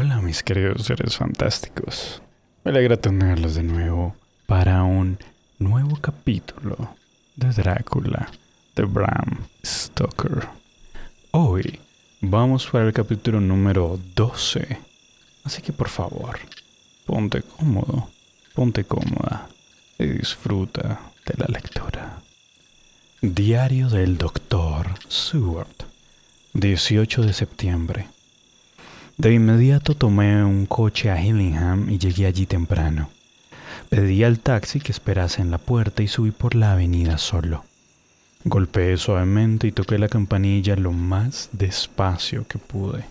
Hola mis queridos seres fantásticos, me alegra tenerlos de nuevo para un nuevo capítulo de Drácula de Bram Stoker. Hoy vamos para el capítulo número 12, así que por favor, ponte cómodo, ponte cómoda y disfruta de la lectura. Diario del Dr. Seward, 18 de septiembre. De inmediato tomé un coche a Hillingham y llegué allí temprano. Pedí al taxi que esperase en la puerta y subí por la avenida solo. Golpeé suavemente y toqué la campanilla lo más despacio que pude,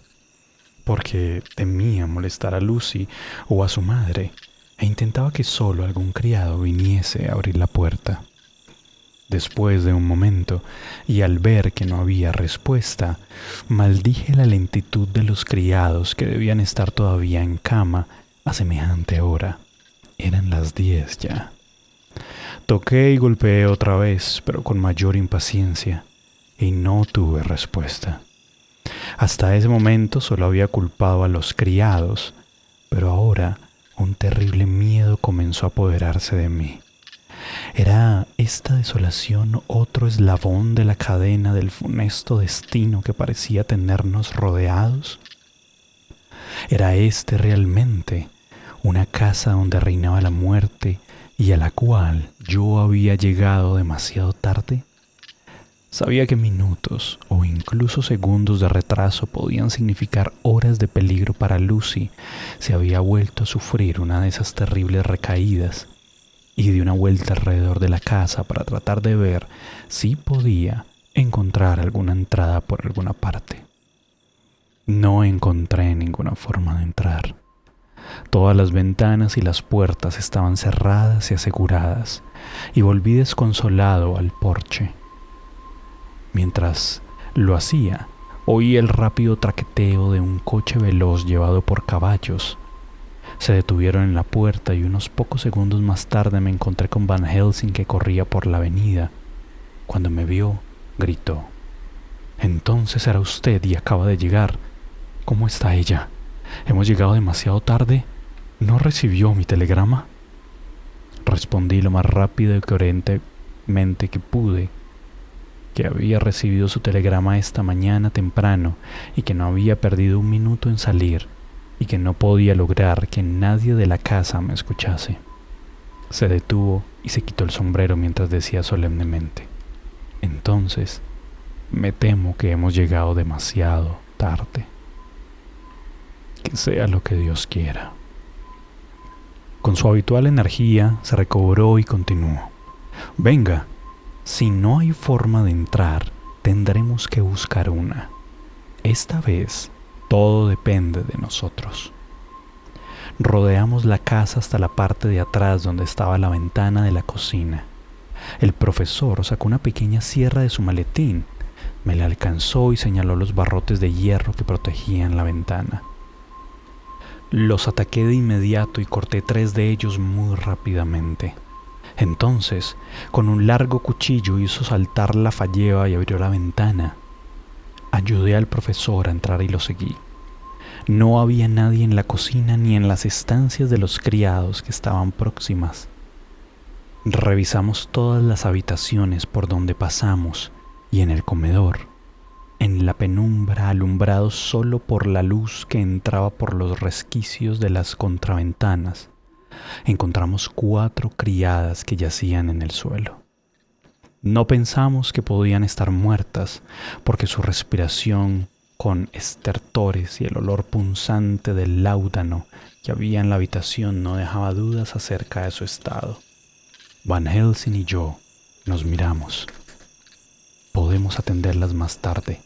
porque temía molestar a Lucy o a su madre e intentaba que solo algún criado viniese a abrir la puerta. Después de un momento, y al ver que no había respuesta, maldije la lentitud de los criados que debían estar todavía en cama a semejante hora. Eran las 10 ya. Toqué y golpeé otra vez, pero con mayor impaciencia, y no tuve respuesta. Hasta ese momento solo había culpado a los criados, pero ahora un terrible miedo comenzó a apoderarse de mí. ¿Era esta desolación otro eslabón de la cadena del funesto destino que parecía tenernos rodeados? ¿Era este realmente una casa donde reinaba la muerte y a la cual yo había llegado demasiado tarde? Sabía que minutos o incluso segundos de retraso podían significar horas de peligro para Lucy si había vuelto a sufrir una de esas terribles recaídas, y di una vuelta alrededor de la casa para tratar de ver si podía encontrar alguna entrada por alguna parte. No encontré ninguna forma de entrar. Todas las ventanas y las puertas estaban cerradas y aseguradas, y volví desconsolado al porche. Mientras lo hacía, oí el rápido traqueteo de un coche veloz llevado por caballos. Se detuvieron en la puerta y unos pocos segundos más tarde me encontré con Van Helsing, que corría por la avenida. Cuando me vio, gritó: «Entonces era usted y acaba de llegar. ¿Cómo está ella? ¿Hemos llegado demasiado tarde? ¿No recibió mi telegrama?». Respondí lo más rápido y coherentemente que pude que había recibido su telegrama esta mañana temprano y que no había perdido un minuto en salir, y que no podía lograr que nadie de la casa me escuchase. Se detuvo y se quitó el sombrero mientras decía solemnemente: «Entonces, me temo que hemos llegado demasiado tarde. Que sea lo que Dios quiera». Con su habitual energía se recobró y continuó: «Venga, si no hay forma de entrar, tendremos que buscar una. Esta vez todo depende de nosotros». Rodeamos la casa hasta la parte de atrás donde estaba la ventana de la cocina. El profesor sacó una pequeña sierra de su maletín, me la alcanzó y señaló los barrotes de hierro que protegían la ventana. Los ataqué de inmediato y corté 3 de ellos muy rápidamente. Entonces, con un largo cuchillo hizo saltar la falleba y abrió la ventana. Ayudé al profesor a entrar y lo seguí. No había nadie en la cocina ni en las estancias de los criados que estaban próximas. Revisamos todas las habitaciones por donde pasamos y en el comedor, en la penumbra alumbrado solo por la luz que entraba por los resquicios de las contraventanas, encontramos 4 criadas que yacían en el suelo. No pensamos que podían estar muertas, porque su respiración con estertores y el olor punzante del láudano que había en la habitación no dejaba dudas acerca de su estado. Van Helsing y yo nos miramos. «Podemos atenderlas más tarde»,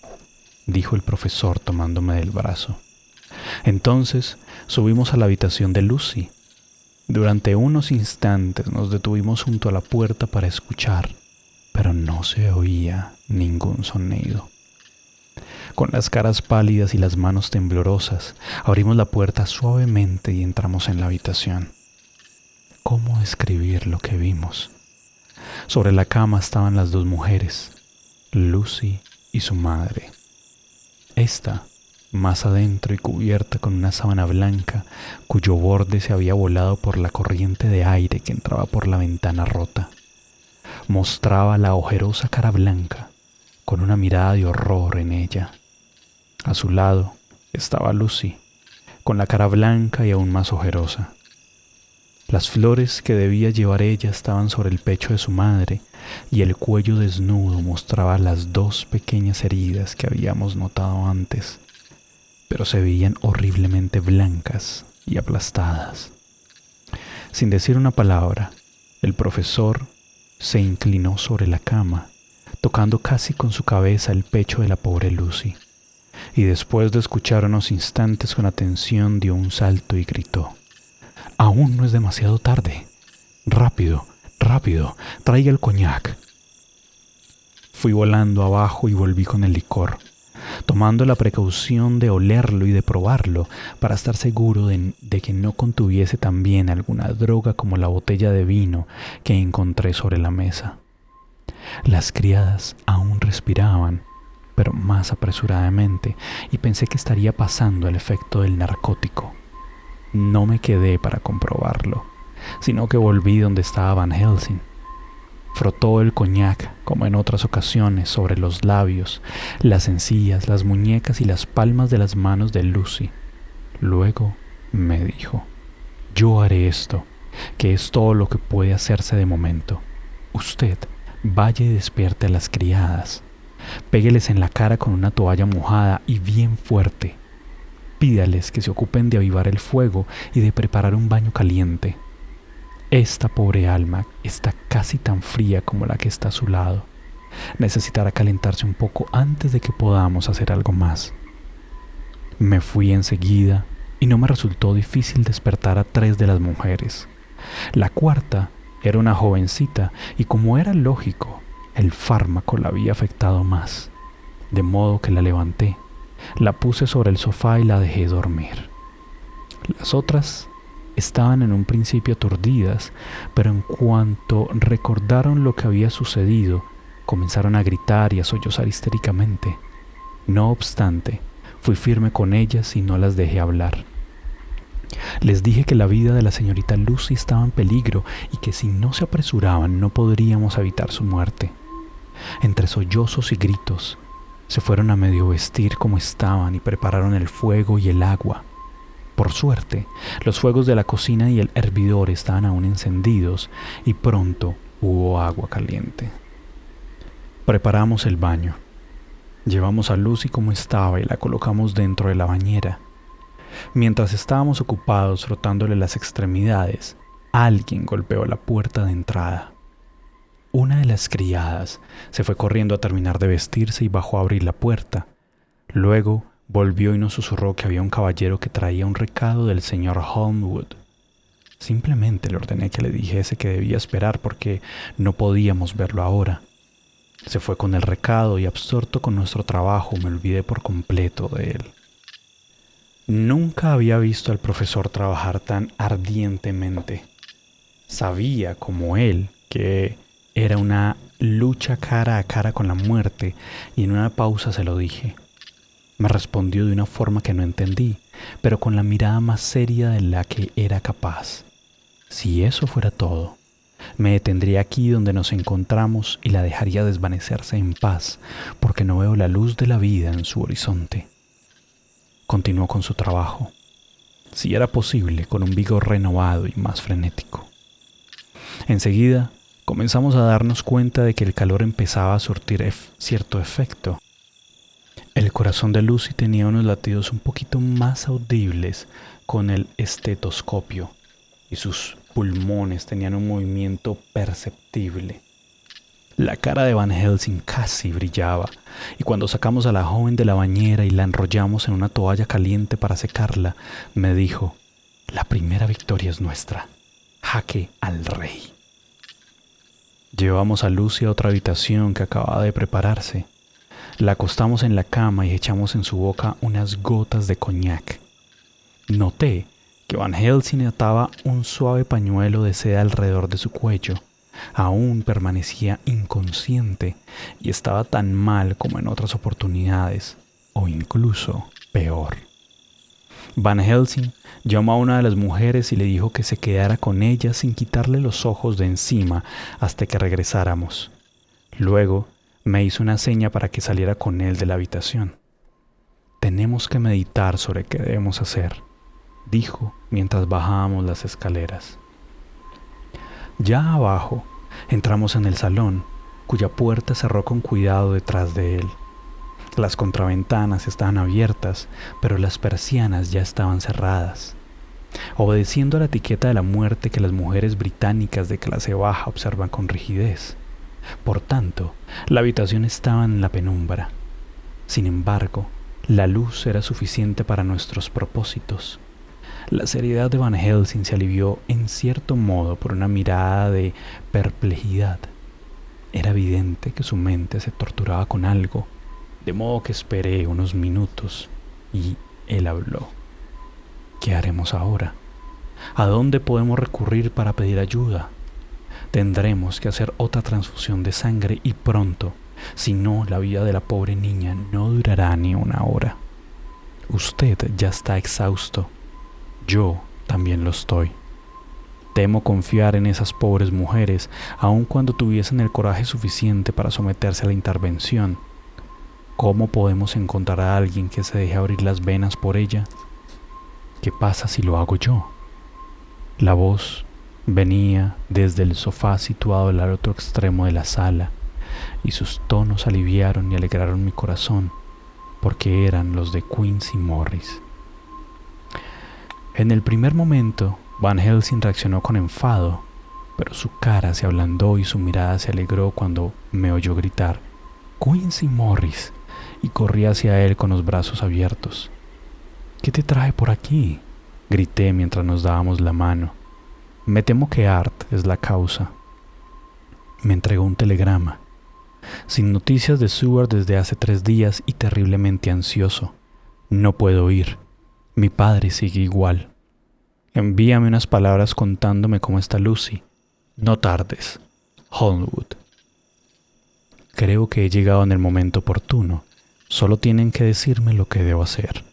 dijo el profesor tomándome del brazo. Entonces subimos a la habitación de Lucy. Durante unos instantes nos detuvimos junto a la puerta para escuchar, pero no se oía ningún sonido. Con las caras pálidas y las manos temblorosas, abrimos la puerta suavemente y entramos en la habitación. ¿Cómo describir lo que vimos? Sobre la cama estaban las 2 mujeres, Lucy y su madre. Esta más adentro y cubierta con una sábana blanca cuyo borde se había volado por la corriente de aire que entraba por la ventana rota. Mostraba la ojerosa cara blanca, con una mirada de horror en ella. A su lado estaba Lucy, con la cara blanca y aún más ojerosa. Las flores que debía llevar ella estaban sobre el pecho de su madre y el cuello desnudo mostraba las 2 pequeñas heridas que habíamos notado antes, pero se veían horriblemente blancas y aplastadas. Sin decir una palabra, el profesor se inclinó sobre la cama, tocando casi con su cabeza el pecho de la pobre Lucy, y después de escuchar unos instantes con atención dio un salto y gritó: «Aún no es demasiado tarde. Rápido, rápido, traiga el coñac». Fui volando abajo y volví con el licor, tomando la precaución de olerlo y de probarlo para estar seguro de que no contuviese también alguna droga como la botella de vino que encontré sobre la mesa. Las criadas aún respiraban, pero más apresuradamente, y pensé que estaría pasando el efecto del narcótico. No me quedé para comprobarlo, sino que volví donde estaba Van Helsing. Frotó el coñac, como en otras ocasiones, sobre los labios, las encías, las muñecas y las palmas de las manos de Lucy. Luego me dijo: «Yo haré esto, que es todo lo que puede hacerse de momento. Usted vaya y despierte a las criadas. Pégueles en la cara con una toalla mojada y bien fuerte. Pídales que se ocupen de avivar el fuego y de preparar un baño caliente. Esta pobre alma está casi tan fría como la que está a su lado. Necesitará calentarse un poco antes de que podamos hacer algo más». Me fui enseguida y no me resultó difícil despertar a 3 de las mujeres. La cuarta era una jovencita y, como era lógico, el fármaco la había afectado más, de modo que la levanté, la puse sobre el sofá y la dejé dormir. Las otras estaban en un principio aturdidas, pero en cuanto recordaron lo que había sucedido, comenzaron a gritar y a sollozar histéricamente. No obstante, fui firme con ellas y no las dejé hablar. Les dije que la vida de la señorita Lucy estaba en peligro y que si no se apresuraban no podríamos evitar su muerte. Entre sollozos y gritos, se fueron a medio vestir como estaban y prepararon el fuego y el agua. Por suerte, los fuegos de la cocina y el hervidor estaban aún encendidos y pronto hubo agua caliente. Preparamos el baño. Llevamos a Lucy como estaba y la colocamos dentro de la bañera. Mientras estábamos ocupados frotándole las extremidades, alguien golpeó la puerta de entrada. Una de las criadas se fue corriendo a terminar de vestirse y bajó a abrir la puerta. Luego volvió y nos susurró que había un caballero que traía un recado del señor Holmwood. Simplemente le ordené que le dijese que debía esperar porque no podíamos verlo ahora. Se fue con el recado y, absorto con nuestro trabajo, me olvidé por completo de él. Nunca había visto al profesor trabajar tan ardientemente. Sabía, como él, que era una lucha cara a cara con la muerte, y en una pausa se lo dije. Me respondió de una forma que no entendí, pero con la mirada más seria de la que era capaz. Si eso fuera todo, me detendría aquí donde nos encontramos y la dejaría desvanecerse en paz, porque no veo la luz de la vida en su horizonte. Continuó con su trabajo, si era posible, con un vigor renovado y más frenético. Enseguida comenzamos a darnos cuenta de que el calor empezaba a surtir cierto efecto. El corazón de Lucy tenía unos latidos un poquito más audibles con el estetoscopio y sus pulmones tenían un movimiento perceptible. La cara de Van Helsing casi brillaba, y cuando sacamos a la joven de la bañera y la enrollamos en una toalla caliente para secarla, me dijo: «La primera victoria es nuestra. Jaque al rey». Llevamos a Lucy a otra habitación que acababa de prepararse. La acostamos en la cama y echamos en su boca unas gotas de coñac. Noté que Van Helsing ataba un suave pañuelo de seda alrededor de su cuello. Aún permanecía inconsciente y estaba tan mal como en otras oportunidades, o incluso peor. Van Helsing llamó a una de las mujeres y le dijo que se quedara con ella sin quitarle los ojos de encima hasta que regresáramos. Luego me hizo una seña para que saliera con él de la habitación. «Tenemos que meditar sobre qué debemos hacer», dijo mientras bajábamos las escaleras. Ya abajo, entramos en el salón, cuya puerta cerró con cuidado detrás de él. Las contraventanas estaban abiertas, pero las persianas ya estaban cerradas. Obedeciendo a la etiqueta de la muerte que las mujeres británicas de clase baja observan con rigidez. Por tanto, la habitación estaba en la penumbra. Sin embargo, la luz era suficiente para nuestros propósitos. La seriedad de Van Helsing se alivió en cierto modo por una mirada de perplejidad. Era evidente que su mente se torturaba con algo, de modo que esperé unos minutos y él habló. «¿Qué haremos ahora? ¿A dónde podemos recurrir para pedir ayuda? Tendremos que hacer otra transfusión de sangre y pronto, si no, la vida de la pobre niña no durará ni una hora. Usted ya está exhausto. Yo también lo estoy. Temo confiar en esas pobres mujeres, aun cuando tuviesen el coraje suficiente para someterse a la intervención. ¿Cómo podemos encontrar a alguien que se deje abrir las venas por ella? ¿Qué pasa si lo hago yo?» La voz venía desde el sofá situado al otro extremo de la sala, y sus tonos aliviaron y alegraron mi corazón, porque eran los de Quincy Morris. En el primer momento, Van Helsing reaccionó con enfado, pero su cara se ablandó y su mirada se alegró cuando me oyó gritar «¡Quincy Morris!» y corrí hacia él con los brazos abiertos. «¿Qué te trae por aquí?», grité mientras nos dábamos la mano. «Me temo que Art es la causa». Me entregó un telegrama. «Sin noticias de Seward desde hace 3 días y terriblemente ansioso. No puedo ir. Mi padre sigue igual. Envíame unas palabras contándome cómo está Lucy. No tardes. Holmwood». Creo que he llegado en el momento oportuno. Solo tienen que decirme lo que debo hacer.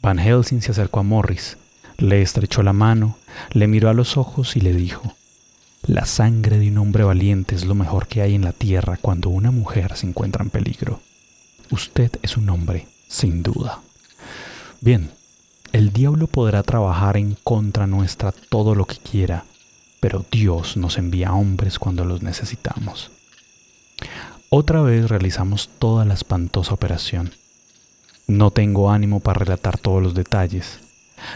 Van Helsing se acercó a Morris, le estrechó la mano, le miró a los ojos y le dijo: «La sangre de un hombre valiente es lo mejor que hay en la tierra cuando una mujer se encuentra en peligro. Usted es un hombre, sin duda. Bien, el diablo podrá trabajar en contra nuestra todo lo que quiera, pero Dios nos envía hombres cuando los necesitamos». Otra vez realizamos toda la espantosa operación. No tengo ánimo para relatar todos los detalles.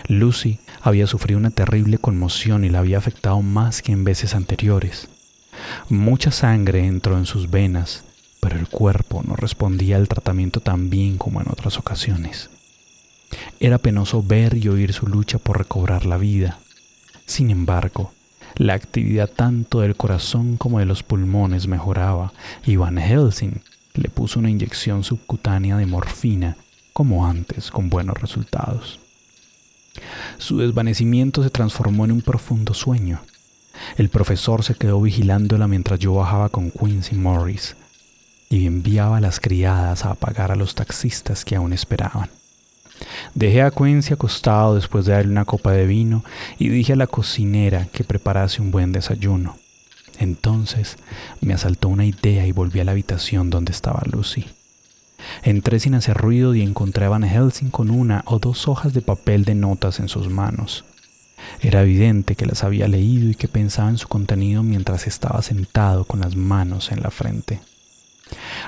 Lucy había sufrido una terrible conmoción y la había afectado más que en veces anteriores. Mucha sangre entró en sus venas, pero el cuerpo no respondía al tratamiento tan bien como en otras ocasiones. Era penoso ver y oír su lucha por recobrar la vida. Sin embargo, la actividad tanto del corazón como de los pulmones mejoraba y Van Helsing le puso una inyección subcutánea de morfina como antes, con buenos resultados. Su desvanecimiento se transformó en un profundo sueño. El profesor se quedó vigilándola mientras yo bajaba con Quincy Morris y enviaba a las criadas a apagar a los taxistas que aún esperaban. Dejé a Quincy acostado después de darle una copa de vino y dije a la cocinera que preparase un buen desayuno. Entonces me asaltó una idea y volví a la habitación donde estaba Lucy. Entré sin hacer ruido y encontré a Van Helsing con 1 o 2 hojas de papel de notas en sus manos. Era evidente que las había leído y que pensaba en su contenido mientras estaba sentado con las manos en la frente.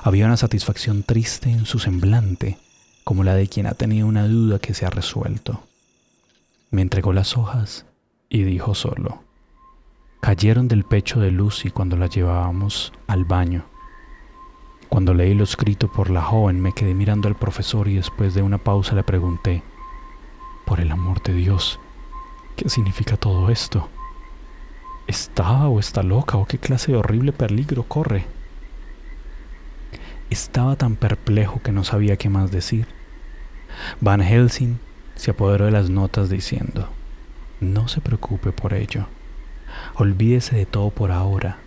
Había una satisfacción triste en su semblante, como la de quien ha tenido una duda que se ha resuelto. Me entregó las hojas y dijo solo: «Cayeron del pecho de Lucy cuando la llevábamos al baño». Cuando leí lo escrito por la joven me quedé mirando al profesor y después de una pausa le pregunté: «Por el amor de Dios, ¿qué significa todo esto? ¿Está o está loca o qué clase de horrible peligro corre?» Estaba tan perplejo que no sabía qué más decir. Van Helsing se apoderó de las notas diciendo: «No se preocupe por ello. Olvídese de todo por ahora.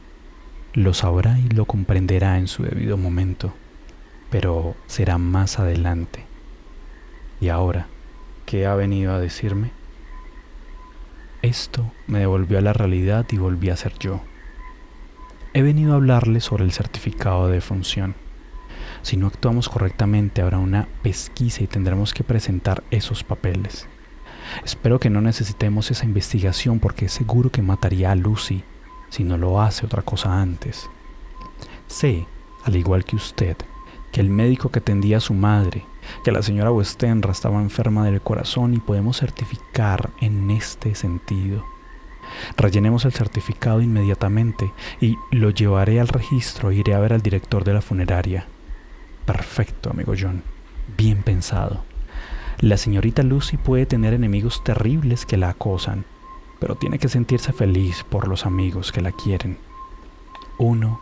Lo sabrá y lo comprenderá en su debido momento, pero será más adelante. ¿Y ahora qué ha venido a decirme? Esto me devolvió a la realidad y volví a ser yo. He venido a hablarle sobre el certificado de defunción. Si no actuamos correctamente, habrá una pesquisa y tendremos que presentar esos papeles. Espero que no necesitemos esa investigación porque es seguro que mataría a Lucy si no lo hace otra cosa antes. Sé, al igual que usted, que el médico que atendía a su madre, que la señora Westenra estaba enferma del corazón y podemos certificar en este sentido. Rellenemos el certificado inmediatamente y lo llevaré al registro e iré a ver al director de la funeraria. Perfecto, amigo John. Bien pensado. La señorita Lucy puede tener enemigos terribles que la acosan, pero tiene que sentirse feliz por los amigos que la quieren. 1,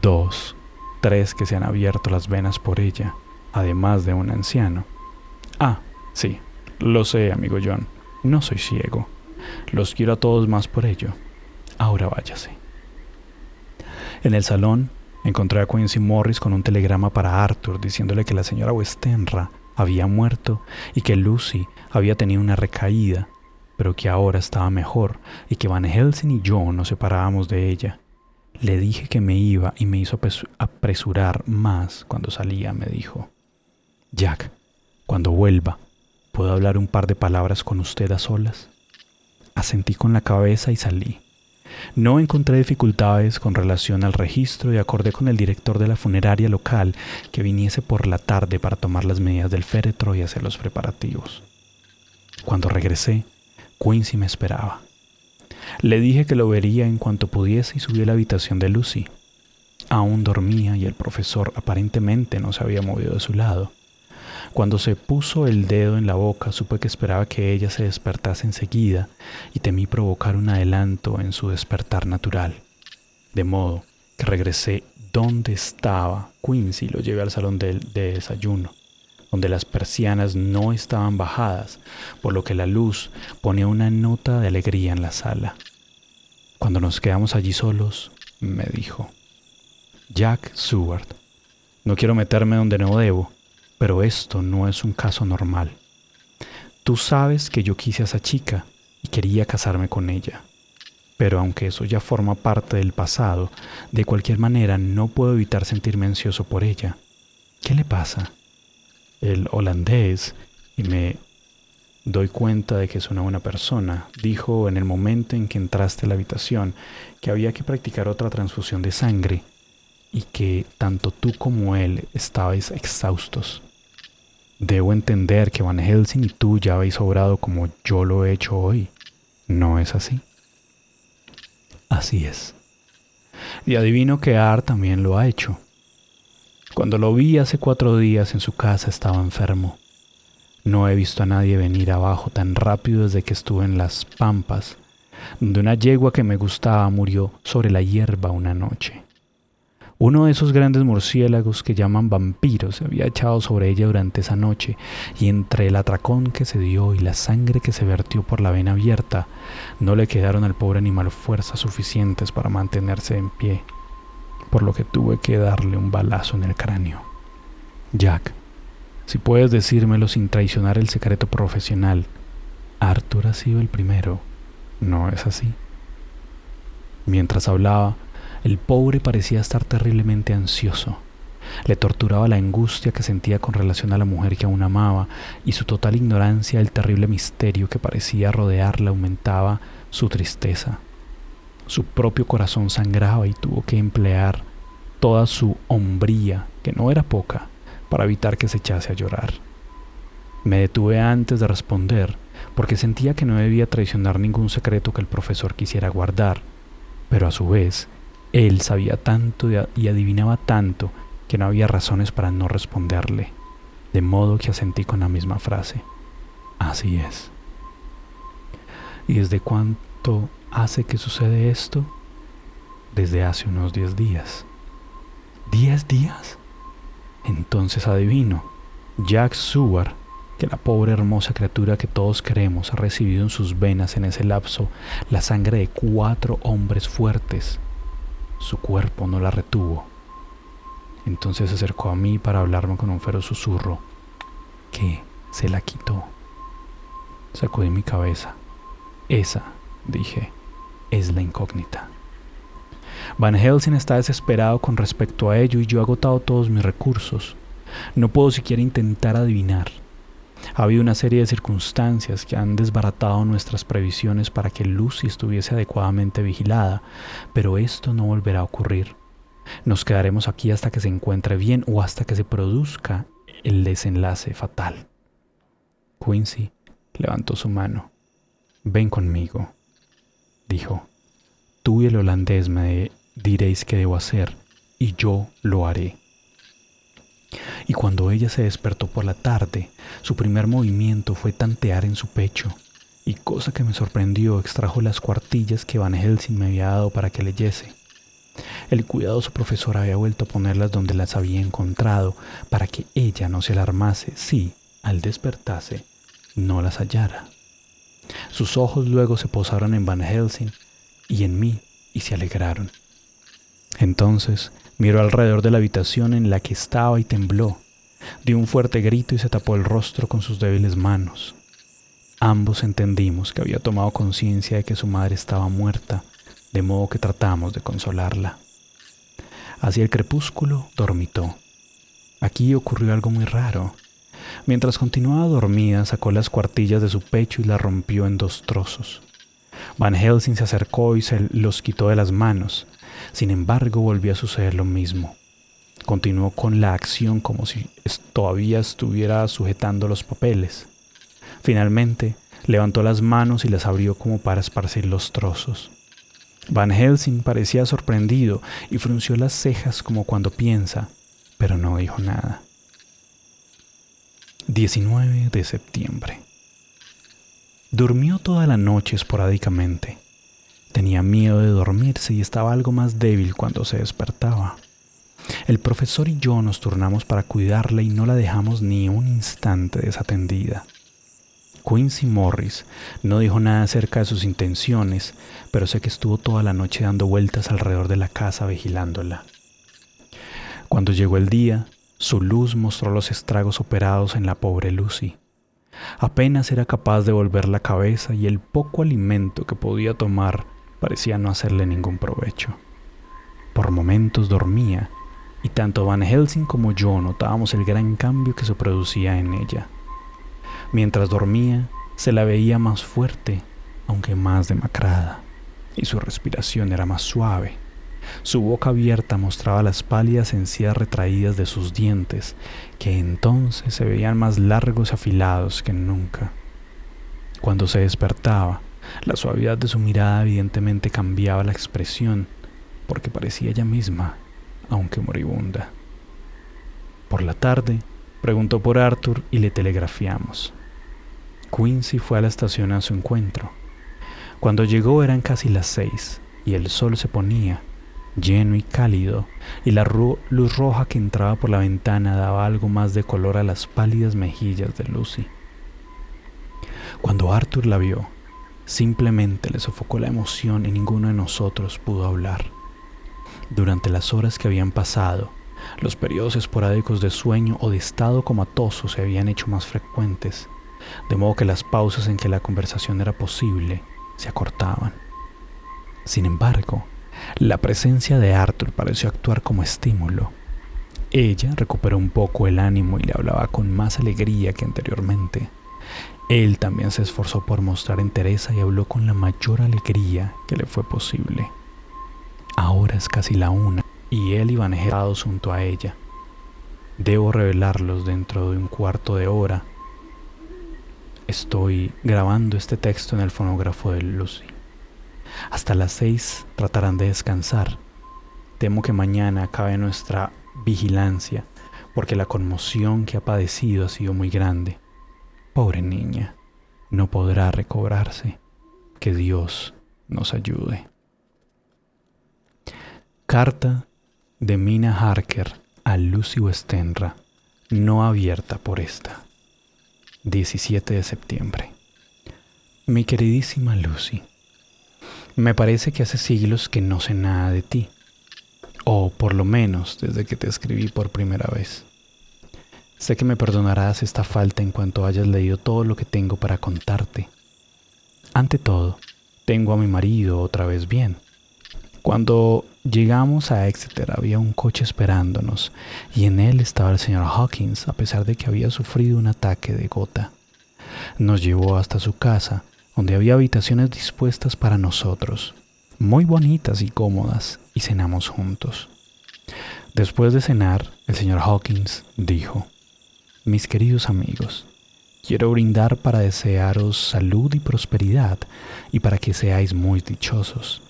2, 3 que se han abierto las venas por ella, además de un anciano. Ah, sí, lo sé, amigo John. No soy ciego. Los quiero a todos más por ello. Ahora váyase. En el salón encontré a Quincy Morris con un telegrama para Arthur diciéndole que la señora Westenra había muerto y que Lucy había tenido una recaída, pero que ahora estaba mejor y que Van Helsing y yo nos separábamos de ella. Le dije que me iba y me hizo apresurar más cuando salía, me dijo. Jack, cuando vuelva, ¿puedo hablar un par de palabras con usted a solas? Asentí con la cabeza y salí. No encontré dificultades con relación al registro y acordé con el director de la funeraria local que viniese por la tarde para tomar las medidas del féretro y hacer los preparativos. Cuando regresé, Quincy me esperaba. Le dije que lo vería en cuanto pudiese y subí a la habitación de Lucy. Aún dormía y el profesor aparentemente no se había movido de su lado. Cuando se puso el dedo en la boca, supe que esperaba que ella se despertase enseguida y temí provocar un adelanto en su despertar natural. De modo que regresé donde estaba Quincy y lo llevé al salón de desayuno, donde las persianas no estaban bajadas, por lo que la luz ponía una nota de alegría en la sala. Cuando nos quedamos allí solos, me dijo: Jack Seward, no quiero meterme donde no debo, pero esto no es un caso normal. Tú sabes que yo quise a esa chica y quería casarme con ella. Pero aunque eso ya forma parte del pasado, de cualquier manera no puedo evitar sentirme ansioso por ella. ¿Qué le pasa? El holandés, y me doy cuenta de que es una buena persona, dijo en el momento en que entraste a la habitación que había que practicar otra transfusión de sangre y que tanto tú como él estabais exhaustos. Debo entender que Van Helsing y tú ya habéis obrado como yo lo he hecho hoy. ¿No es así? Así es. Y adivino que Art también lo ha hecho. Cuando lo vi hace 4 días en su casa estaba enfermo. No he visto a nadie venir abajo tan rápido desde que estuve en las Pampas, donde una yegua que me gustaba murió sobre la hierba una noche. Uno de esos grandes murciélagos que llaman vampiros se había echado sobre ella durante esa noche, y entre el atracón que se dio y la sangre que se vertió por la vena abierta, no le quedaron al pobre animal fuerzas suficientes para mantenerse en pie, por lo que tuve que darle un balazo en el cráneo. Jack, si puedes decírmelo sin traicionar el secreto profesional, Arthur ha sido el primero, ¿no es así? Mientras hablaba, el pobre parecía estar terriblemente ansioso. Le torturaba la angustia que sentía con relación a la mujer que aún amaba, y su total ignorancia del terrible misterio que parecía rodearla aumentaba su tristeza. Su propio corazón sangraba y tuvo que emplear toda su hombría, que no era poca, para evitar que se echase a llorar. Me detuve antes de responder, porque sentía que no debía traicionar ningún secreto que el profesor quisiera guardar, pero a su vez, él sabía tanto y adivinaba tanto que no había razones para no responderle, de modo que asentí con la misma frase. Así es. ¿Y desde cuánto hace que sucede esto? Desde hace unos 10 días. ¿10 días? Entonces adivino. Jack Seward, que la pobre hermosa criatura que todos queremos, ha recibido en sus venas en ese lapso la sangre de 4 hombres fuertes. Su cuerpo no la retuvo. Entonces se acercó a mí para hablarme con un feroz susurro. ¿Qué? Se la quitó. Sacudí mi cabeza. Esa, dije, es la incógnita. Van Helsing está desesperado con respecto a ello y yo he agotado todos mis recursos. No puedo siquiera intentar adivinar. Ha habido una serie de circunstancias que han desbaratado nuestras previsiones para que Lucy estuviese adecuadamente vigilada, pero esto no volverá a ocurrir. Nos quedaremos aquí hasta que se encuentre bien o hasta que se produzca el desenlace fatal. Quincy levantó su mano. Ven conmigo, dijo. Tú y el holandés me diréis qué debo hacer y yo lo haré. Y cuando ella se despertó por la tarde, su primer movimiento fue tantear en su pecho, y cosa que me sorprendió, extrajo las cuartillas que Van Helsing me había dado para que leyese. El cuidadoso profesor había vuelto a ponerlas donde las había encontrado para que ella no se alarmase si, al despertarse, no las hallara. Sus ojos luego se posaron en Van Helsing y en mí y se alegraron. Entonces miró alrededor de la habitación en la que estaba y tembló. Dio un fuerte grito y se tapó el rostro con sus débiles manos. Ambos entendimos que había tomado conciencia de que su madre estaba muerta, de modo que tratamos de consolarla. Hacia el crepúsculo dormitó. Aquí ocurrió algo muy raro. Mientras continuaba dormida, sacó las cuartillas de su pecho y las rompió en 2 trozos. Van Helsing se acercó y se los quitó de las manos. Sin embargo, volvió a suceder lo mismo. Continuó con la acción como si todavía estuviera sujetando los papeles. Finalmente, levantó las manos y las abrió como para esparcir los trozos. Van Helsing parecía sorprendido y frunció las cejas como cuando piensa, pero no dijo nada. 19 de septiembre. Durmió toda la noche esporádicamente. Tenía miedo de dormirse y estaba algo más débil cuando se despertaba. El profesor y yo nos turnamos para cuidarla y no la dejamos ni un instante desatendida. Quincy Morris no dijo nada acerca de sus intenciones, pero sé que estuvo toda la noche dando vueltas alrededor de la casa vigilándola. Cuando llegó el día, su luz mostró los estragos operados en la pobre Lucy. Apenas era capaz de volver la cabeza y el poco alimento que podía tomar parecía no hacerle ningún provecho. Por momentos dormía, y tanto Van Helsing como yo notábamos el gran cambio que se producía en ella. Mientras dormía, se la veía más fuerte, aunque más demacrada, y su respiración era más suave. Su boca abierta mostraba las pálidas encías retraídas de sus dientes, que entonces se veían más largos y afilados que nunca. Cuando se despertaba, la suavidad de su mirada evidentemente cambiaba la expresión, porque parecía ella misma, aunque moribunda. Por la tarde, preguntó por Arthur y le telegrafiamos. Quincy fue a la estación a su encuentro. Cuando llegó eran casi las 6 y el sol se ponía, lleno y cálido, y la luz roja que entraba por la ventana daba algo más de color a las pálidas mejillas de Lucy. Cuando Arthur la vio, simplemente le sofocó la emoción y ninguno de nosotros pudo hablar. Durante las horas que habían pasado, los periodos esporádicos de sueño o de estado comatoso se habían hecho más frecuentes, de modo que las pausas en que la conversación era posible se acortaban. Sin embargo, la presencia de Arthur pareció actuar como estímulo. Ella recuperó un poco el ánimo y le hablaba con más alegría que anteriormente. Él también se esforzó por mostrar entereza y habló con la mayor alegría que le fue posible. Ahora es casi la 1 y él y Van Helsing junto a ella. Debo revelarlos dentro de un cuarto de hora. Estoy grabando este texto en el fonógrafo de Lucy. Hasta las 6 tratarán de descansar. Temo que mañana acabe nuestra vigilancia, porque la conmoción que ha padecido ha sido muy grande. Pobre niña, no podrá recobrarse. Que Dios nos ayude. Carta de Mina Harker a Lucy Westenra, no abierta por esta. 17 de septiembre. Mi queridísima Lucy, me parece que hace siglos que no sé nada de ti, o por lo menos desde que te escribí por primera vez. Sé que me perdonarás esta falta en cuanto hayas leído todo lo que tengo para contarte. Ante todo, tengo a mi marido otra vez bien. Cuando llegamos a Exeter había un coche esperándonos y en él estaba el señor Hawkins a pesar de que había sufrido un ataque de gota. Nos llevó hasta su casa, donde había habitaciones dispuestas para nosotros, muy bonitas y cómodas, y cenamos juntos. Después de cenar, el señor Hawkins dijo: Mis queridos amigos, quiero brindar para desearos salud y prosperidad y para que seáis muy dichosos.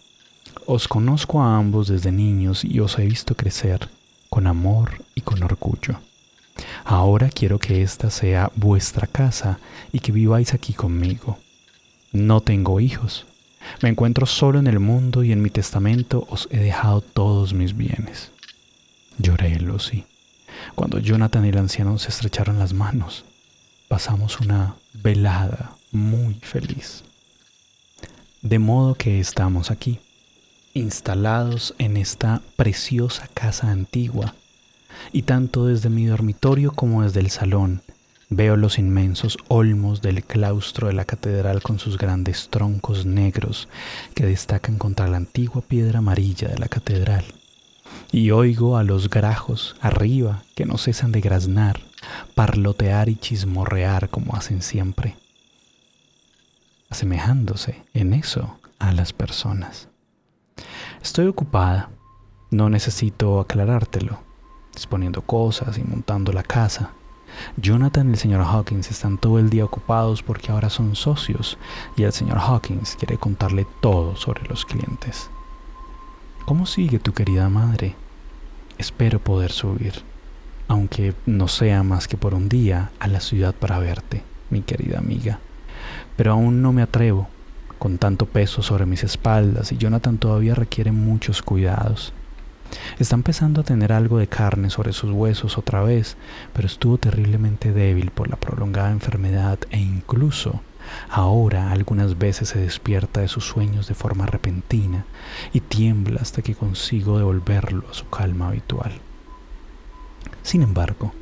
Os conozco a ambos desde niños y os he visto crecer con amor y con orgullo. Ahora quiero que esta sea vuestra casa y que viváis aquí conmigo. No tengo hijos. Me encuentro solo en el mundo y en mi testamento os he dejado todos mis bienes. Lloré, Lucy. Cuando Jonathan y el anciano se estrecharon las manos, pasamos una velada muy feliz. De modo que estamos aquí, instalados en esta preciosa casa antigua, y tanto desde mi dormitorio como desde el salón veo los inmensos olmos del claustro de la catedral con sus grandes troncos negros que destacan contra la antigua piedra amarilla de la catedral. Y oigo a los grajos arriba que no cesan de graznar, parlotear y chismorrear como hacen siempre, asemejándose en eso a las personas. Estoy ocupada, no necesito aclarártelo, disponiendo cosas y montando la casa. Jonathan y el señor Hawkins están todo el día ocupados porque ahora son socios y el señor Hawkins quiere contarle todo sobre los clientes. ¿Cómo sigue tu querida madre? Espero poder subir, aunque no sea más que por un día, a la ciudad para verte, mi querida amiga. Pero aún no me atrevo, con tanto peso sobre mis espaldas, y Jonathan todavía requiere muchos cuidados. Está empezando a tener algo de carne sobre sus huesos otra vez, pero estuvo terriblemente débil por la prolongada enfermedad e incluso ahora algunas veces se despierta de sus sueños de forma repentina y tiembla hasta que consigo devolverlo a su calma habitual. Sin embargo,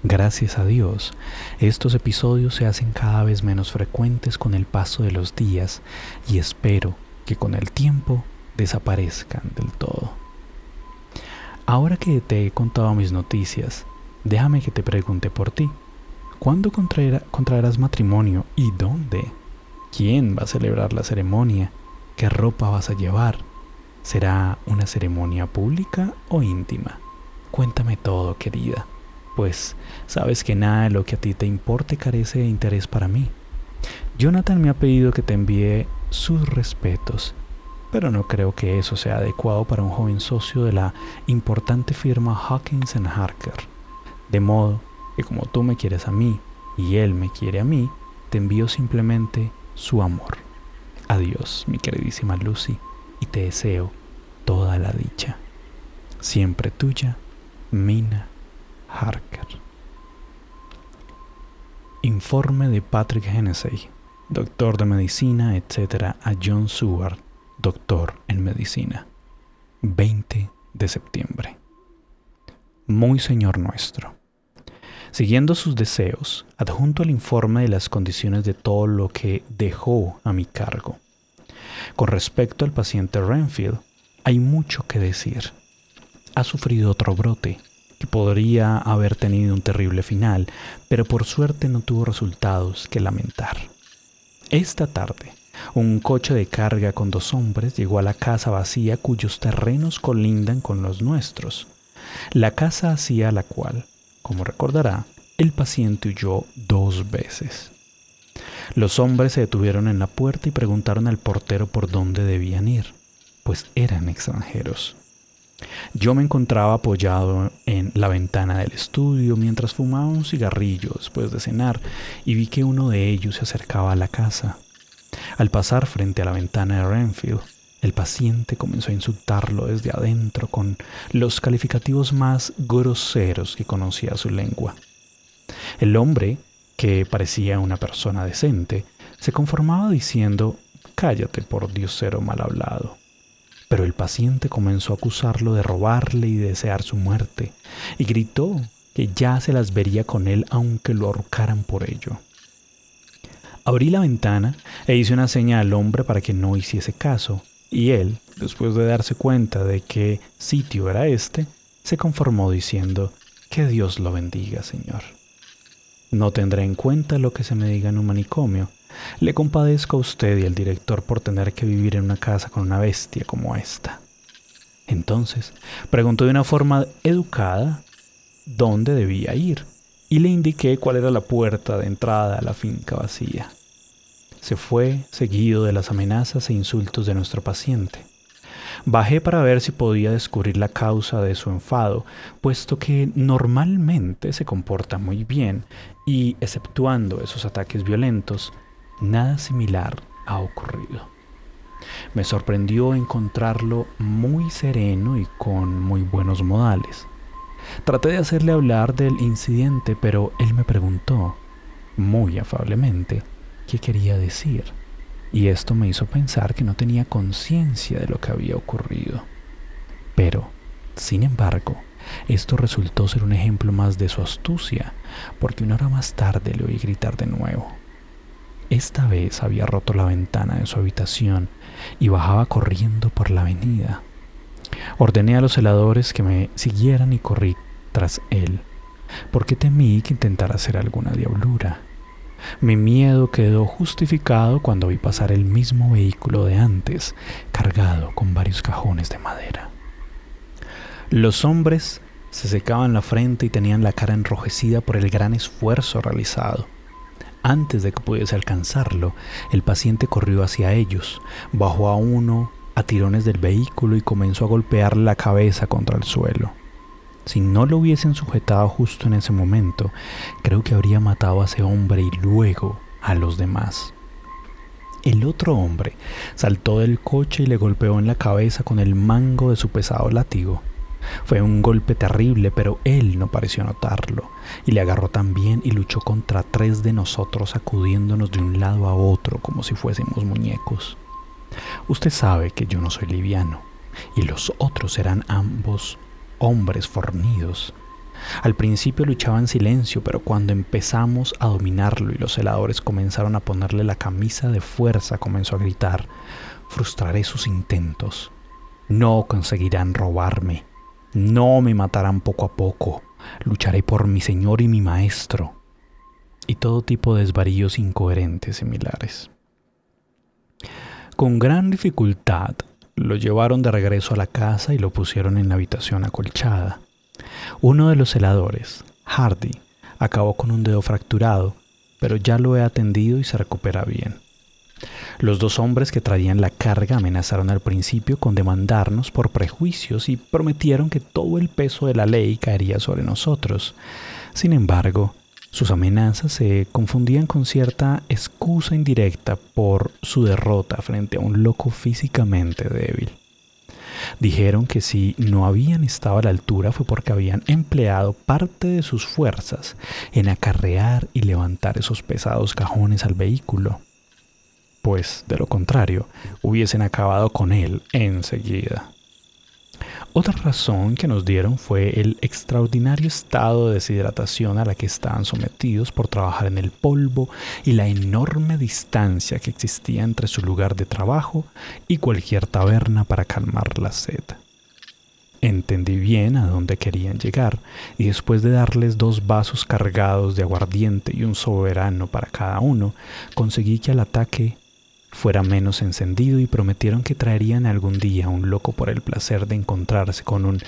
gracias a Dios, estos episodios se hacen cada vez menos frecuentes con el paso de los días y espero que con el tiempo desaparezcan del todo. Ahora que te he contado mis noticias, déjame que te pregunte por ti. ¿Cuándo contraerás matrimonio y dónde? ¿Quién va a celebrar la ceremonia? ¿Qué ropa vas a llevar? ¿Será una ceremonia pública o íntima? Cuéntame todo, querida, pues sabes que nada de lo que a ti te importe carece de interés para mí. Jonathan me ha pedido que te envíe sus respetos, pero no creo que eso sea adecuado para un joven socio de la importante firma Hawkins & Harker. De modo que como tú me quieres a mí y él me quiere a mí, te envío simplemente su amor. Adiós, mi queridísima Lucy, y te deseo toda la dicha. Siempre tuya, Mina Harker. Informe de Patrick Hennessy, doctor de medicina, etc., a John Seward, doctor en medicina. 20 de septiembre. Muy señor nuestro. Siguiendo sus deseos, adjunto el informe de las condiciones de todo lo que dejó a mi cargo. Con respecto al paciente Renfield, hay mucho que decir. Ha sufrido otro brote, que podría haber tenido un terrible final, pero por suerte no tuvo resultados que lamentar. Esta tarde, un coche de carga con 2 hombres llegó a la casa vacía cuyos terrenos colindan con los nuestros. La casa hacia la cual, como recordará, el paciente huyó 2 veces. Los hombres se detuvieron en la puerta y preguntaron al portero por dónde debían ir, pues eran extranjeros. Yo me encontraba apoyado en la ventana del estudio mientras fumaba un cigarrillo después de cenar y vi que uno de ellos se acercaba a la casa. Al pasar frente a la ventana de Renfield, el paciente comenzó a insultarlo desde adentro con los calificativos más groseros que conocía su lengua. El hombre, que parecía una persona decente, se conformaba diciendo: «Cállate, por diosero mal hablado». Pero el paciente comenzó a acusarlo de robarle y de desear su muerte, y gritó que ya se las vería con él aunque lo ahorcaran por ello. Abrí la ventana e hice una seña al hombre para que no hiciese caso, y él, después de darse cuenta de qué sitio era este, se conformó diciendo: «Que Dios lo bendiga, señor. No tendré en cuenta lo que se me diga en un manicomio. Le compadezco a usted y al director por tener que vivir en una casa con una bestia como esta». Entonces preguntó de una forma educada dónde debía ir y le indiqué cuál era la puerta de entrada a la finca vacía. Se fue seguido de las amenazas e insultos de nuestro paciente. Bajé para ver si podía descubrir la causa de su enfado, puesto que normalmente se comporta muy bien y, exceptuando esos ataques violentos, nada similar ha ocurrido. Me sorprendió encontrarlo muy sereno y con muy buenos modales. Traté de hacerle hablar del incidente, pero él me preguntó, muy afablemente, qué quería decir, y esto me hizo pensar que no tenía conciencia de lo que había ocurrido. Pero, sin embargo, esto resultó ser un ejemplo más de su astucia, porque una hora más tarde le oí gritar de nuevo. Esta vez había roto la ventana de su habitación y bajaba corriendo por la avenida. Ordené a los celadores que me siguieran y corrí tras él, porque temí que intentara hacer alguna diablura. Mi miedo quedó justificado cuando vi pasar el mismo vehículo de antes, cargado con varios cajones de madera. Los hombres se secaban la frente y tenían la cara enrojecida por el gran esfuerzo realizado. Antes de que pudiese alcanzarlo, el paciente corrió hacia ellos, bajó a uno a tirones del vehículo y comenzó a golpearle la cabeza contra el suelo. Si no lo hubiesen sujetado justo en ese momento, creo que habría matado a ese hombre y luego a los demás. El otro hombre saltó del coche y le golpeó en la cabeza con el mango de su pesado látigo. Fue un golpe terrible, pero él no pareció notarlo, y le agarró también y luchó contra 3 de nosotros, sacudiéndonos de un lado a otro como si fuésemos muñecos. Usted sabe que yo no soy liviano, y los otros eran ambos hombres fornidos. Al principio luchaba en silencio, pero cuando empezamos a dominarlo y los celadores comenzaron a ponerle la camisa de fuerza, comenzó a gritar: «Frustraré sus intentos. No conseguirán robarme. No me matarán poco a poco. Lucharé por mi señor y mi maestro». Y todo tipo de desvaríos incoherentes similares. Con gran dificultad lo llevaron de regreso a la casa y lo pusieron en la habitación acolchada. Uno de los celadores, Hardy, acabó con un dedo fracturado, pero ya lo he atendido y se recupera bien. Los 2 hombres que traían la carga amenazaron al principio con demandarnos por prejuicios y prometieron que todo el peso de la ley caería sobre nosotros. Sin embargo, sus amenazas se confundían con cierta excusa indirecta por su derrota frente a un loco físicamente débil. Dijeron que si no habían estado a la altura fue porque habían empleado parte de sus fuerzas en acarrear y levantar esos pesados cajones al vehículo, pues de lo contrario hubiesen acabado con él enseguida. Otra razón que nos dieron fue el extraordinario estado de deshidratación a la que estaban sometidos por trabajar en el polvo y la enorme distancia que existía entre su lugar de trabajo y cualquier taberna para calmar la sed. Entendí bien a dónde querían llegar, y después de darles 2 vasos cargados de aguardiente y un soberano para cada uno, conseguí que al ataque fuera menos encendido y prometieron que traerían algún día a un loco por el placer de encontrarse con un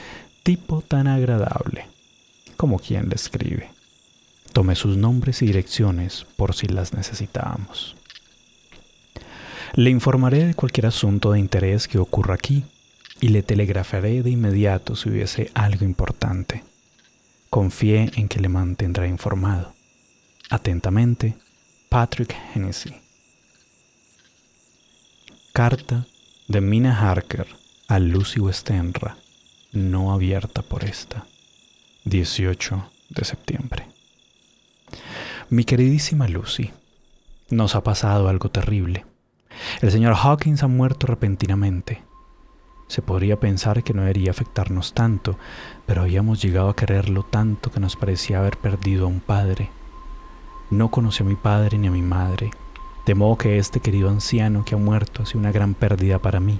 tipo tan agradable como quien le escribe. Tomé sus nombres y direcciones por si las necesitábamos. Le informaré de cualquier asunto de interés que ocurra aquí y le telegrafaré de inmediato si hubiese algo importante. Confíe en que le mantendré informado. Atentamente, Patrick Hennessy. Carta de Mina Harker a Lucy Westenra, no abierta por esta. 18 de septiembre. Mi queridísima Lucy, nos ha pasado algo terrible. El señor Hawkins ha muerto repentinamente. Se podría pensar que no debería afectarnos tanto, pero habíamos llegado a quererlo tanto que nos parecía haber perdido a un padre. No conocí a mi padre ni a mi madre, de modo que este querido anciano que ha muerto ha sido una gran pérdida para mí.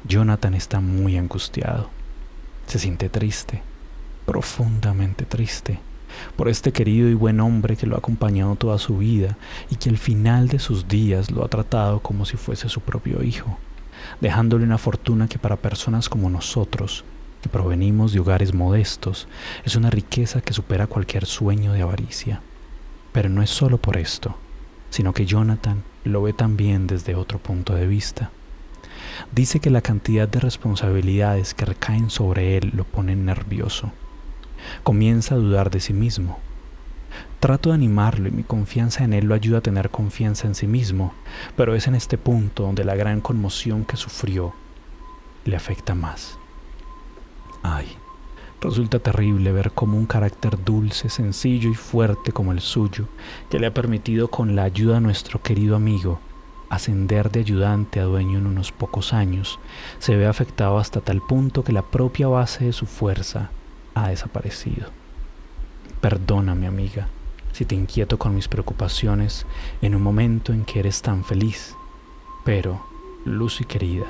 Jonathan está muy angustiado. Se siente triste, profundamente triste, por este querido y buen hombre que lo ha acompañado toda su vida y que al final de sus días lo ha tratado como si fuese su propio hijo, dejándole una fortuna que para personas como nosotros, que provenimos de hogares modestos, es una riqueza que supera cualquier sueño de avaricia. Pero no es solo por esto, sino que Jonathan lo ve también desde otro punto de vista. Dice que la cantidad de responsabilidades que recaen sobre él lo ponen nervioso. Comienza a dudar de sí mismo. Trato de animarlo y mi confianza en él lo ayuda a tener confianza en sí mismo, pero es en este punto donde la gran conmoción que sufrió le afecta más. Ay, resulta terrible ver cómo un carácter dulce, sencillo y fuerte como el suyo, que le ha permitido con la ayuda de nuestro querido amigo ascender de ayudante a dueño en unos pocos años, se ve afectado hasta tal punto que la propia base de su fuerza ha desaparecido. Perdóname, amiga, si te inquieto con mis preocupaciones en un momento en que eres tan feliz, pero, Lucy querida,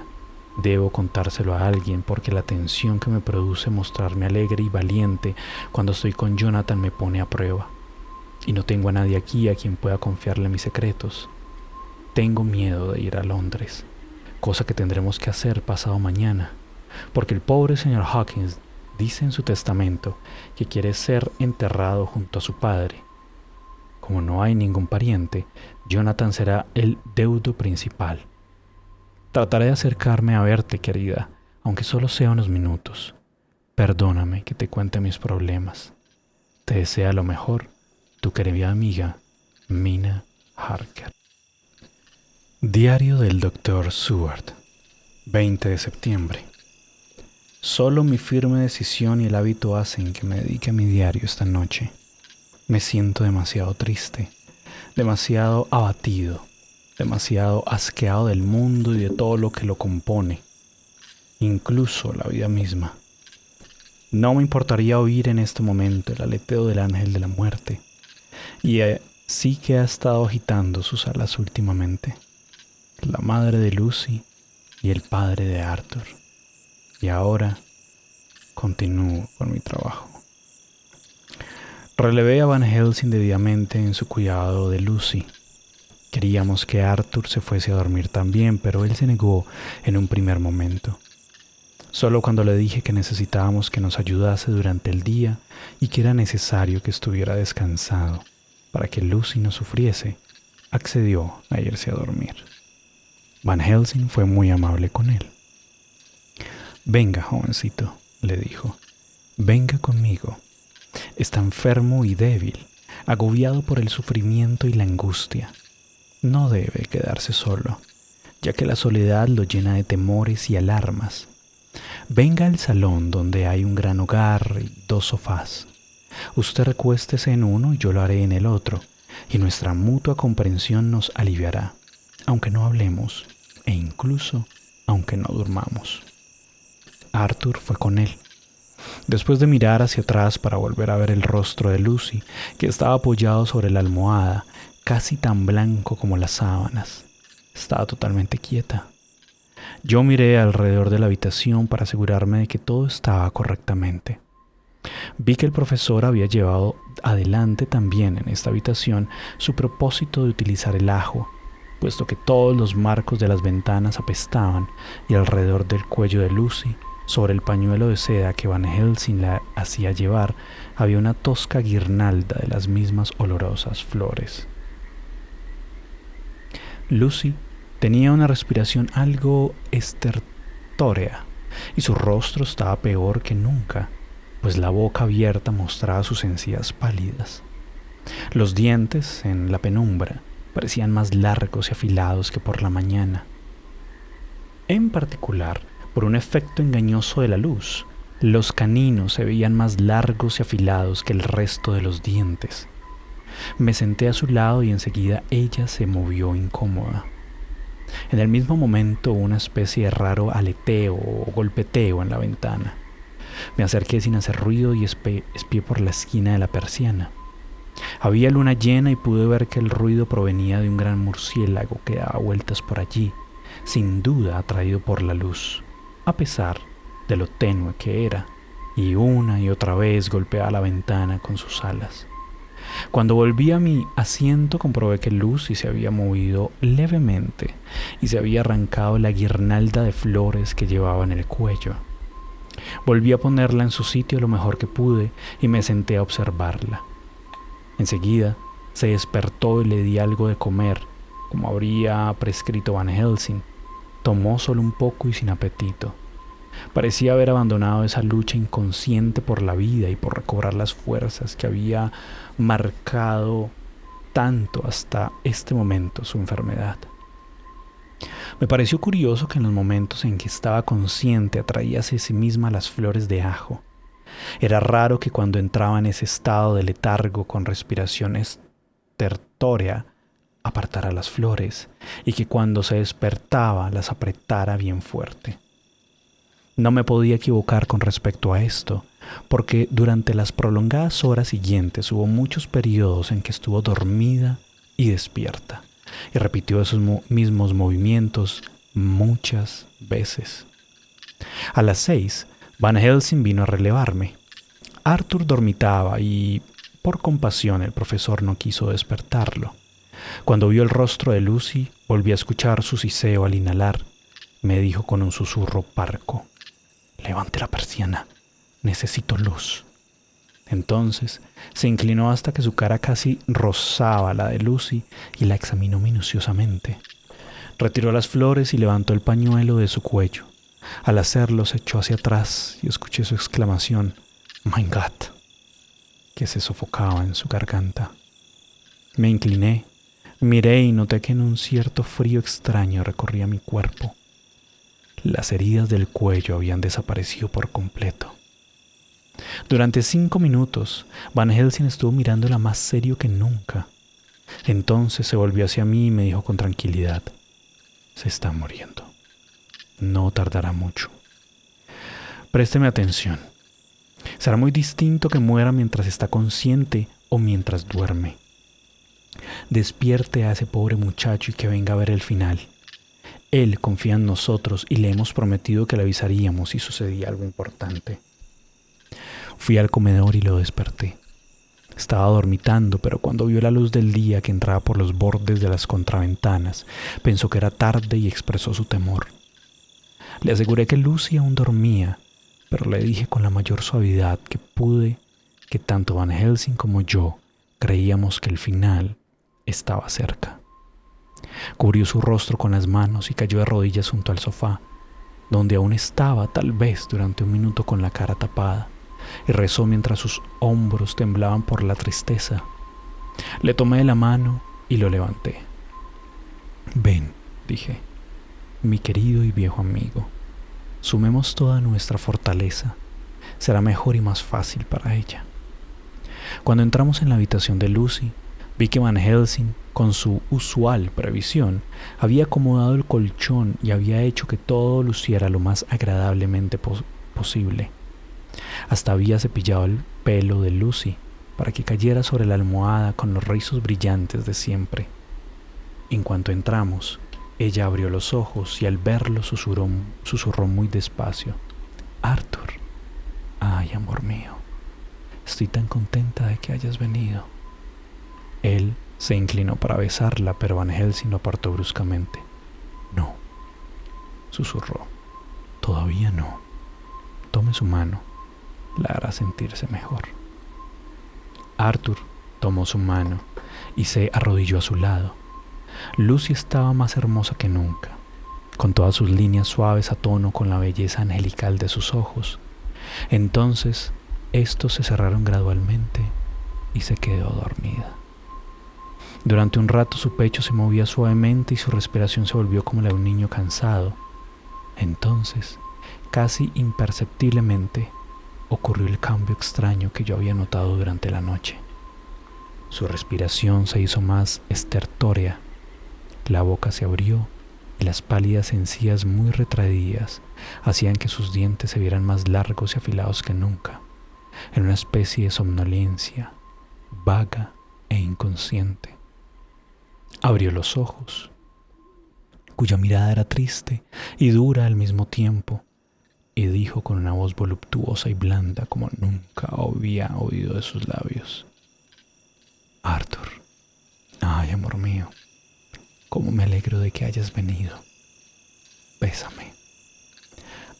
debo contárselo a alguien porque la tensión que me produce mostrarme alegre y valiente cuando estoy con Jonathan me pone a prueba. Y no tengo a nadie aquí a quien pueda confiarle mis secretos. Tengo miedo de ir a Londres, cosa que tendremos que hacer pasado mañana, porque el pobre señor Hawkins dice en su testamento que quiere ser enterrado junto a su padre. Como no hay ningún pariente, Jonathan será el deudo principal. Trataré de acercarme a verte, querida, aunque solo sea unos minutos. Perdóname que te cuente mis problemas. Te desea lo mejor, tu querida amiga, Mina Harker. Diario del Dr. Seward, 20 de septiembre. Solo mi firme decisión y el hábito hacen que me dedique a mi diario esta noche. Me siento demasiado triste, demasiado abatido, demasiado asqueado del mundo y de todo lo que lo compone, incluso la vida misma. No me importaría oír en este momento el aleteo del ángel de la muerte, y sí que ha estado agitando sus alas últimamente, la madre de Lucy y el padre de Arthur. Y ahora continúo con mi trabajo. Relevé a Van Helsing debidamente en su cuidado de Lucy. Queríamos que Arthur se fuese a dormir también, pero él se negó en un primer momento. Solo cuando le dije que necesitábamos que nos ayudase durante el día y que era necesario que estuviera descansado para que Lucy no sufriese, accedió a irse a dormir. Van Helsing fue muy amable con él. «Venga, jovencito», le dijo, «venga conmigo. Está enfermo y débil, agobiado por el sufrimiento y la angustia. No debe quedarse solo, ya que la soledad lo llena de temores y alarmas. Venga al salón donde hay un gran hogar y 2 sofás. Usted recuéstese en uno y yo lo haré en el otro, y nuestra mutua comprensión nos aliviará, aunque no hablemos e incluso aunque no durmamos». Arthur fue con él. Después de mirar hacia atrás para volver a ver el rostro de Lucy, que estaba apoyado sobre la almohada, casi tan blanco como las sábanas, estaba totalmente quieta. Yo miré alrededor de la habitación para asegurarme de que todo estaba correctamente. Vi que el profesor había llevado adelante también en esta habitación su propósito de utilizar el ajo, puesto que todos los marcos de las ventanas apestaban y alrededor del cuello de Lucy, sobre el pañuelo de seda que Van Helsing la hacía llevar, había una tosca guirnalda de las mismas olorosas flores. Lucy tenía una respiración algo estertórea y su rostro estaba peor que nunca, pues la boca abierta mostraba sus encías pálidas. Los dientes, en la penumbra, parecían más largos y afilados que por la mañana. En particular, por un efecto engañoso de la luz, los caninos se veían más largos y afilados que el resto de los dientes. Me senté a su lado y enseguida ella se movió incómoda. En el mismo momento hubo una especie de raro aleteo o golpeteo en la ventana. Me acerqué sin hacer ruido y espié por la esquina de la persiana. Había luna llena y pude ver que el ruido provenía de un gran murciélago que daba vueltas por allí, sin duda atraído por la luz, a pesar de lo tenue que era, y una y otra vez golpeaba la ventana con sus alas. Cuando volví a mi asiento comprobé que Lucy se había movido levemente y se había arrancado la guirnalda de flores que llevaba en el cuello. Volví a ponerla en su sitio lo mejor que pude y me senté a observarla. Enseguida se despertó y le di algo de comer, como habría prescrito Van Helsing. Tomó solo un poco y sin apetito. Parecía haber abandonado esa lucha inconsciente por la vida y por recobrar las fuerzas que había marcado tanto hasta este momento su enfermedad. Me pareció curioso que en los momentos en que estaba consciente atraía hacia sí misma las flores de ajo. Era raro que cuando entraba en ese estado de letargo con respiración estertórea apartara las flores y que cuando se despertaba las apretara bien fuerte. No me podía equivocar con respecto a esto, porque durante las prolongadas horas siguientes hubo muchos periodos en que estuvo dormida y despierta, y repitió esos mismos movimientos muchas veces. A las 6, Van Helsing vino a relevarme. Arthur dormitaba y, por compasión, el profesor no quiso despertarlo. Cuando vio el rostro de Lucy, volví a escuchar su siseo al inhalar. Me dijo con un susurro parco: «Levante la persiana, necesito luz». Entonces se inclinó hasta que su cara casi rozaba la de Lucy y la examinó minuciosamente. Retiró las flores y levantó el pañuelo de su cuello. Al hacerlo se echó hacia atrás y escuché su exclamación: «My God», que se sofocaba en su garganta. Me incliné, miré y noté que en un cierto frío extraño recorría mi cuerpo. Las heridas del cuello habían desaparecido por completo. Durante 5 minutos, Van Helsing estuvo mirándola más serio que nunca. Entonces se volvió hacia mí y me dijo con tranquilidad: «Se está muriendo. No tardará mucho. Présteme atención. Será muy distinto que muera mientras está consciente o mientras duerme. Despierte a ese pobre muchacho y que venga a ver el final. Él confía en nosotros y le hemos prometido que le avisaríamos si sucedía algo importante». Fui al comedor y lo desperté. Estaba dormitando, pero cuando vio la luz del día que entraba por los bordes de las contraventanas, pensó que era tarde y expresó su temor. Le aseguré que Lucy aún dormía, pero le dije con la mayor suavidad que pude que tanto Van Helsing como yo creíamos que el final estaba cerca. Cubrió su rostro con las manos y cayó de rodillas junto al sofá, donde aún estaba tal vez durante un minuto con la cara tapada, y rezó mientras sus hombros temblaban por la tristeza. Le tomé de la mano y lo levanté. «Ven», dije, «mi querido y viejo amigo, sumemos toda nuestra fortaleza. Será mejor y más fácil para ella». Cuando entramos en la habitación de Lucy, vi que Van Helsing, con su usual previsión, había acomodado el colchón y había hecho que todo luciera lo más agradablemente posible. Hasta había cepillado el pelo de Lucy para que cayera sobre la almohada con los rizos brillantes de siempre. En cuanto entramos, ella abrió los ojos y al verlo susurró muy despacio: «Arthur, ay, amor mío, estoy tan contenta de que hayas venido». Él se inclinó para besarla, pero Van Helsing lo apartó bruscamente. «No», susurró, «todavía no. Tome su mano, la hará sentirse mejor». Arthur tomó su mano y se arrodilló a su lado. Lucy estaba más hermosa que nunca, con todas sus líneas suaves a tono con la belleza angelical de sus ojos. Entonces, estos se cerraron gradualmente y se quedó dormida. Durante un rato su pecho se movía suavemente y su respiración se volvió como la de un niño cansado. Entonces, casi imperceptiblemente, ocurrió el cambio extraño que yo había notado durante la noche. Su respiración se hizo más estertórea, la boca se abrió y las pálidas encías muy retraídas hacían que sus dientes se vieran más largos y afilados que nunca, en una especie de somnolencia vaga e inconsciente. Abrió los ojos, cuya mirada era triste y dura al mismo tiempo, y dijo con una voz voluptuosa y blanda como nunca había oído de sus labios: Arthur, ay, amor mío, cómo me alegro de que hayas venido. Bésame.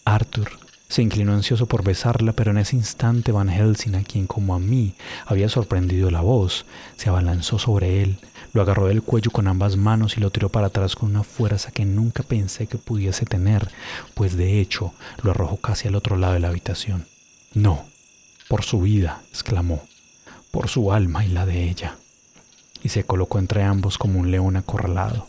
Arthur se inclinó ansioso por besarla, pero en ese instante Van Helsing, a quien como a mí había sorprendido la voz, se abalanzó sobre él, lo agarró del cuello con ambas manos y lo tiró para atrás con una fuerza que nunca pensé que pudiese tener, pues de hecho lo arrojó casi al otro lado de la habitación. No, por su vida, exclamó, por su alma y la de ella, y se colocó entre ambos como un león acorralado.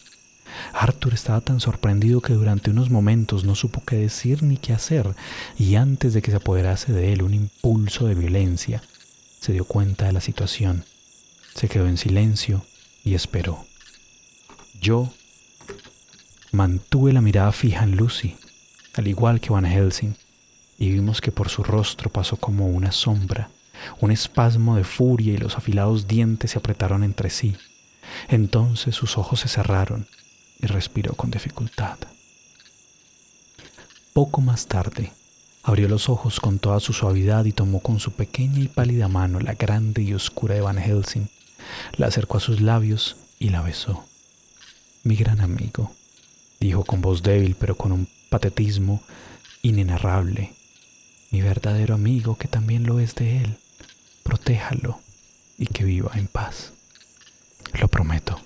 Arthur estaba tan sorprendido que durante unos momentos no supo qué decir ni qué hacer, y antes de que se apoderase de él un impulso de violencia, se dio cuenta de la situación, se quedó en silencio y esperó. Yo mantuve la mirada fija en Lucy, al igual que Van Helsing, y vimos que por su rostro pasó como una sombra, un espasmo de furia, y los afilados dientes se apretaron entre sí. Entonces sus ojos se cerraron y respiró con dificultad. Poco más tarde, abrió los ojos con toda su suavidad y tomó con su pequeña y pálida mano la grande y oscura de Van Helsing, la acercó a sus labios y la besó. Mi gran amigo, dijo con voz débil pero con un patetismo inenarrable, mi verdadero amigo que también lo es de él, protéjalo y que viva en paz. Lo prometo,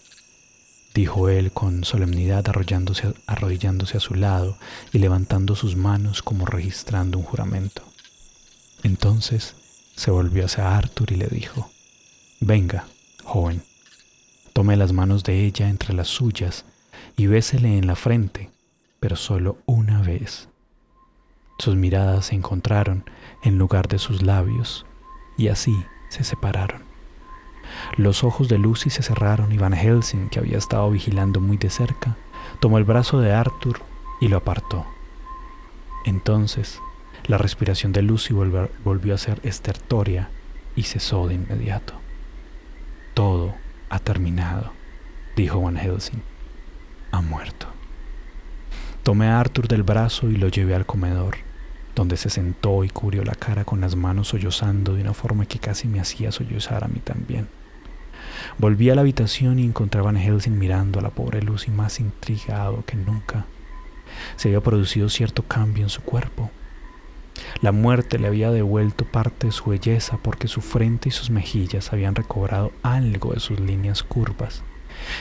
dijo él con solemnidad, arrodillándose a su lado y levantando sus manos como registrando un juramento. Entonces se volvió hacia Arthur y le dijo: venga, joven, tome las manos de ella entre las suyas y bésele en la frente, pero solo una vez. Sus miradas se encontraron en lugar de sus labios y así se separaron. Los ojos de Lucy se cerraron y Van Helsing, que había estado vigilando muy de cerca, tomó el brazo de Arthur y lo apartó. Entonces, la respiración de Lucy volvió a ser estertórea y cesó de inmediato. Todo ha terminado, dijo Van Helsing. Ha muerto. Tomé a Arthur del brazo y lo llevé al comedor, donde se sentó y cubrió la cara con las manos sollozando de una forma que casi me hacía sollozar a mí también. Volví a la habitación y encontré a Van Helsing mirando a la pobre Lucy más intrigado que nunca. Se había producido cierto cambio en su cuerpo. La muerte le había devuelto parte de su belleza porque su frente y sus mejillas habían recobrado algo de sus líneas curvas.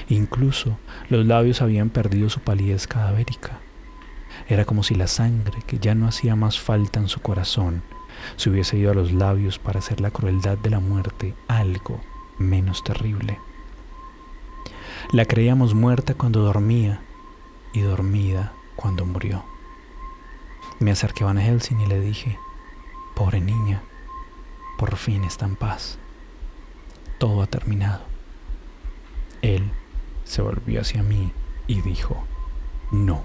Incluso los labios habían perdido su palidez cadavérica. Era como si la sangre, que ya no hacía más falta en su corazón, se hubiese ido a los labios para hacer la crueldad de la muerte algo menos terrible. La creíamos muerta cuando dormía y dormida cuando murió. Me acerqué a Van Helsing y le dije: pobre niña, por fin está en paz. Todo ha terminado. Él se volvió hacia mí y dijo: no,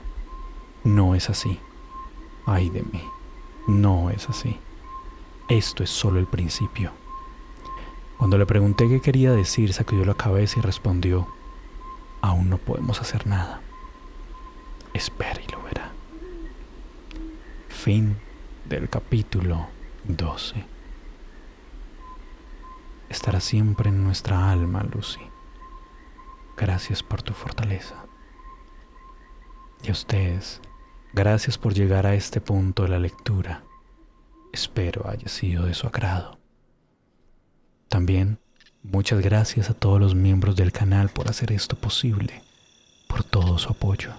no es así. Ay de mí, no es así. Esto es solo el principio. Cuando le pregunté qué quería decir, sacudió la cabeza y respondió: aún no podemos hacer nada. Espere y lo verá. Fin del capítulo 12. Estará siempre en nuestra alma, Lucy. Gracias por tu fortaleza. Y a ustedes, gracias por llegar a este punto de la lectura. Espero haya sido de su agrado. También, muchas gracias a todos los miembros del canal por hacer esto posible, por todo su apoyo.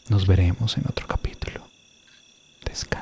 Nos veremos en otro capítulo. Descansa.